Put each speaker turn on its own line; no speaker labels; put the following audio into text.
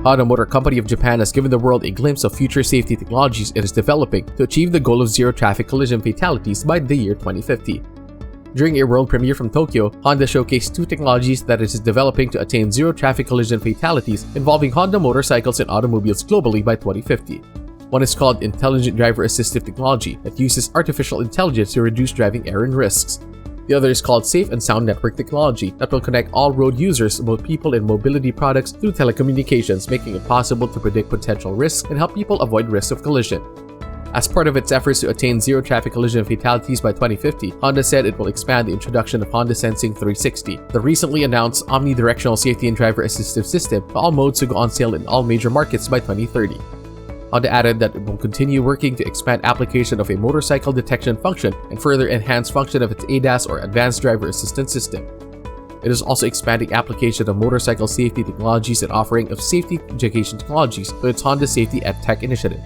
Honda Motor Company of Japan has given the world a glimpse of future safety technologies it is developing to achieve the goal of zero traffic collision fatalities by the year 2050. During a world premiere from Tokyo, Honda showcased two technologies that it is developing to attain zero traffic collision fatalities involving Honda motorcycles and automobiles globally by 2050. One is called Intelligent Driver Assistive Technology that uses artificial intelligence to reduce driving error and risks. The other is called Safe and Sound Network Technology that will connect all road users, both people and mobility products, through telecommunications, making it possible to predict potential risks and help people avoid risk of collision. As part of its efforts to attain zero traffic collision fatalities by 2050, Honda said it will expand the introduction of Honda Sensing 360, the recently announced omnidirectional safety and driver assistive system, to all modes to go on sale in all major markets by 2030. Honda added that it will continue working to expand application of a motorcycle detection function and further enhance function of its ADAS or Advanced Driver Assistance System. It is also expanding application of motorcycle safety technologies and offering of safety education technologies through its Honda Safety EdTech initiative.